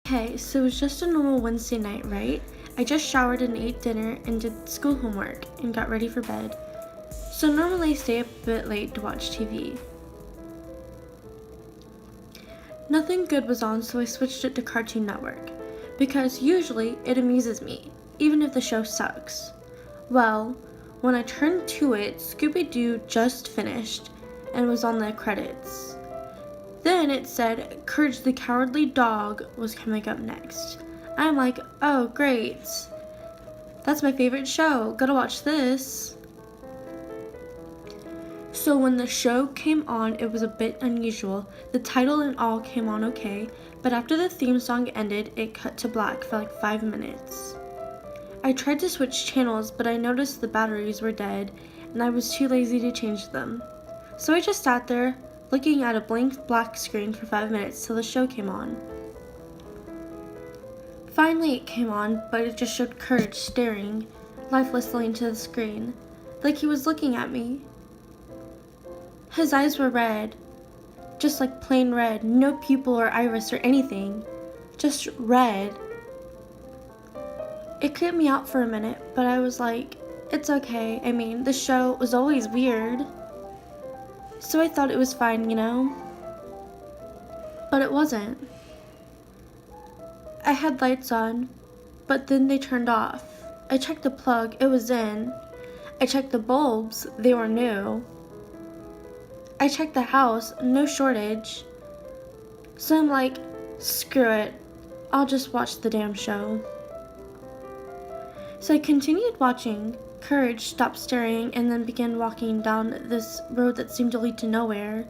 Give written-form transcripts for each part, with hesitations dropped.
Hey, so it was just a normal Wednesday night, right? I just showered and ate dinner and did school homework and got ready for bed. So normally I stay up a bit late to watch TV. Nothing good was on, so I switched it to Cartoon Network, because usually it amuses me, even if the show sucks. Well, when I turned to it, Scooby-Doo just finished and was on the credits. Then it said Courage the Cowardly Dog was coming up next. I'm like, oh great, that's my favorite show, gotta watch this. So when the show came on, it was a bit unusual. The title and all came on okay, but after the theme song ended, it cut to black for like 5 minutes. I tried to switch channels, but I noticed the batteries were dead, and I was too lazy to change them. So I just sat there, looking at a blank black screen for 5 minutes till the show came on. Finally it came on, but it just showed Courage staring lifelessly into the screen, like he was looking at me. His eyes were red, just like plain red, no pupil or iris or anything, just red. It creeped me out for a minute, but I was like, it's okay. I mean, the show was always weird, so I thought it was fine, you know? But it wasn't. I had lights on, but then they turned off. I checked the plug, it was in. I checked the bulbs, they were new. I checked the house, no shortage. So I'm like, screw it, I'll just watch the damn show. So I continued watching. Courage stopped staring and then began walking down this road that seemed to lead to nowhere.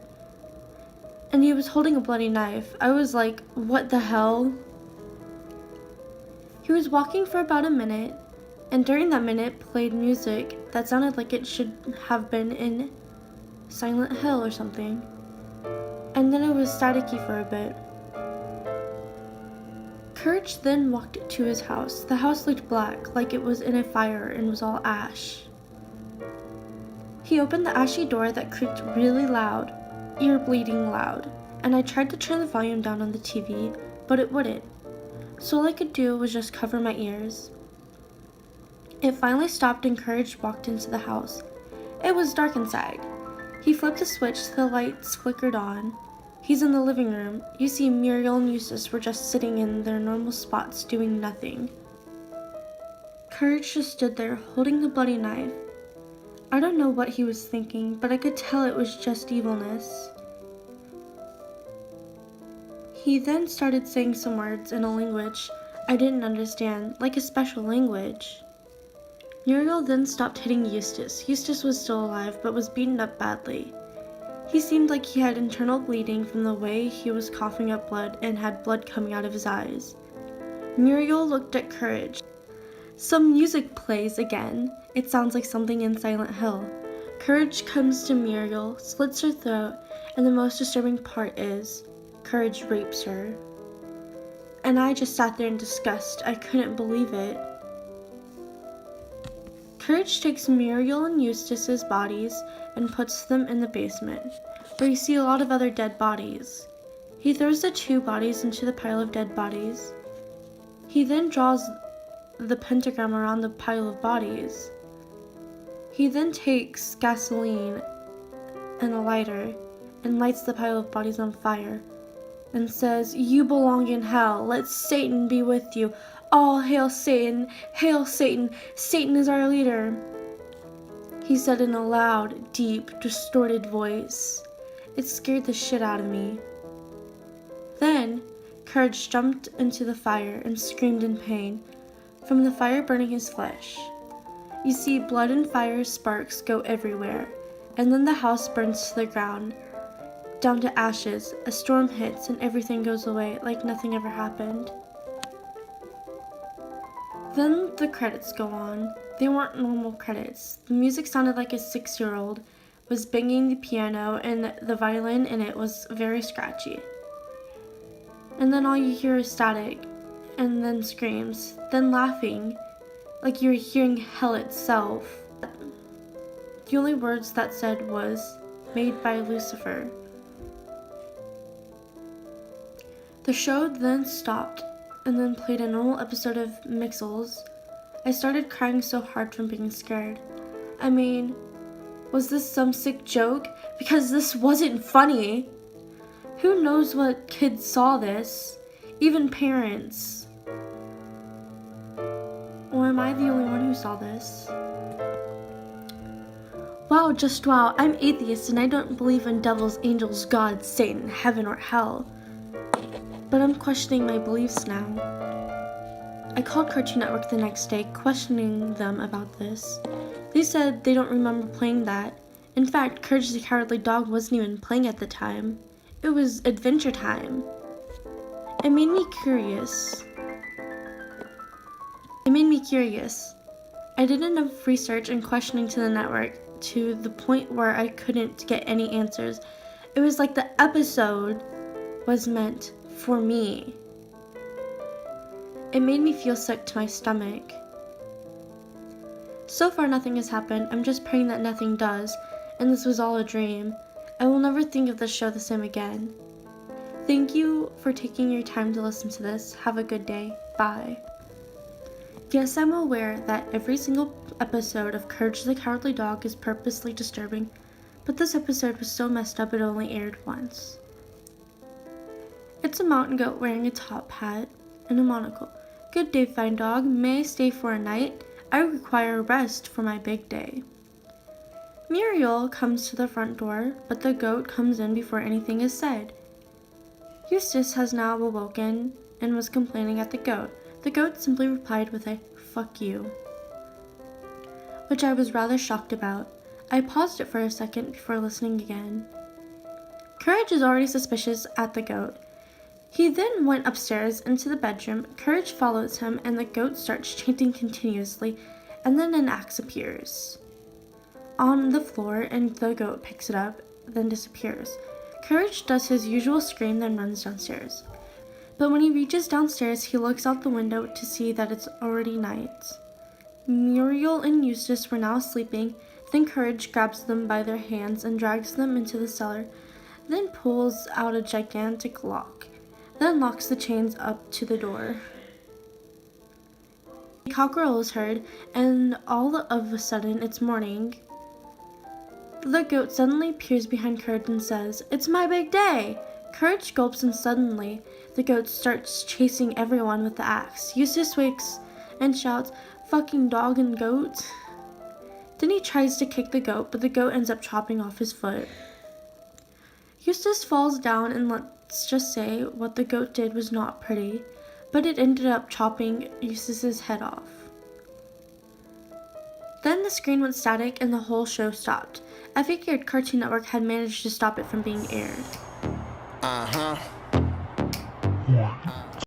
And he was holding a bloody knife. I was like, what the hell? He was walking for about a minute, and during that minute played music that sounded like it should have been in Silent Hill or something. And then it was staticky for a bit. Courage then walked to his house. The house looked black, like it was in a fire and was all ash. He opened the ashy door that creaked really loud, ear-bleeding loud, and I tried to turn the volume down on the TV, but it wouldn't. So all I could do was just cover my ears. It finally stopped and Courage walked into the house. It was dark inside. He flipped a switch, the lights flickered on. He's in the living room. You see Muriel and Eustace were just sitting in their normal spots doing nothing. Courage just stood there holding the bloody knife. I don't know what he was thinking, but I could tell it was just evilness. He then started saying some words in a language I didn't understand, like a special language. Muriel then stopped hitting Eustace. Eustace was still alive, but was beaten up badly. He seemed like he had internal bleeding from the way he was coughing up blood and had blood coming out of his eyes. Muriel looked at Courage. Some music plays again. It sounds like something in Silent Hill. Courage comes to Muriel, slits her throat, and the most disturbing part is, Courage rapes her. And I just sat there in disgust. I couldn't believe it. Courage takes Muriel and Eustace's bodies and puts them in the basement, where you see a lot of other dead bodies. He throws the 2 bodies into the pile of dead bodies. He then draws the pentagram around the pile of bodies. He then takes gasoline and a lighter and lights the pile of bodies on fire and says, "You belong in hell. Let Satan be with you. All hail Satan! Hail Satan! Satan is our leader!" He said in a loud, deep, distorted voice. It scared the shit out of me. Then, Courage jumped into the fire and screamed in pain, from the fire burning his flesh. You see blood and fire sparks go everywhere, and then the house burns to the ground, down to ashes. A storm hits and everything goes away like nothing ever happened. Then the credits go on. They weren't normal credits. The music sounded like a 6-year-old was banging the piano, and the violin in it was very scratchy. And then all you hear is static, and then screams, then laughing, like you were hearing hell itself. The only words that said was, "Made by Lucifer." The show then stopped, and then played a normal episode of Mixels, I started crying so hard from being scared. I mean, was this some sick joke? Because this wasn't funny. Who knows what kids saw this? Even parents. Or am I the only one who saw this? Wow, just wow, I'm atheist and I don't believe in devils, angels, God, Satan, heaven, or hell. But I'm questioning my beliefs now. I called Cartoon Network the next day, questioning them about this. They said they don't remember playing that. In fact, Courage the Cowardly Dog wasn't even playing at the time. It was Adventure Time. It made me curious. I did enough research and questioning to the network to the point where I couldn't get any answers. It was like the episode was meant for me. It made me feel sick to my stomach. So far nothing has happened. I'm just praying that nothing does, and this was all a dream. I will never think of this show the same again. Thank you for taking your time to listen to this. Have a good day. Bye. Yes, I'm aware that every single episode of Courage the Cowardly Dog is purposely disturbing, but this episode was so messed up it only aired once. It's a mountain goat wearing a top hat and a monocle. Good day, fine dog. May I stay for a night? I require rest for my big day. Muriel comes to the front door, but the goat comes in before anything is said. Eustace has now awoken and was complaining at the goat. The goat simply replied with a "fuck you," which I was rather shocked about. I paused it for a second before listening again. Courage is already suspicious at the goat. He then went upstairs into the bedroom. Courage follows him and the goat starts chanting continuously, and then an axe appears on the floor and the goat picks it up, then disappears. Courage does his usual scream, then runs downstairs. But when he reaches downstairs, he looks out the window to see that it's already night. Muriel and Eustace were now sleeping. Then Courage grabs them by their hands and drags them into the cellar, then pulls out a gigantic lock, then locks the chains up to the door. A cockerel is heard, and all of a sudden it's morning. The goat suddenly appears behind Courage and says, "It's my big day!" Courage gulps and suddenly the goat starts chasing everyone with the axe. Eustace wakes and shouts, "Fucking dog and goat." Then he tries to kick the goat, but the goat ends up chopping off his foot. Eustace falls down, and let's just say what the goat did was not pretty, but it ended up chopping Eustace's head off. Then the screen went static and the whole show stopped. I figured Cartoon Network had managed to stop it from being aired.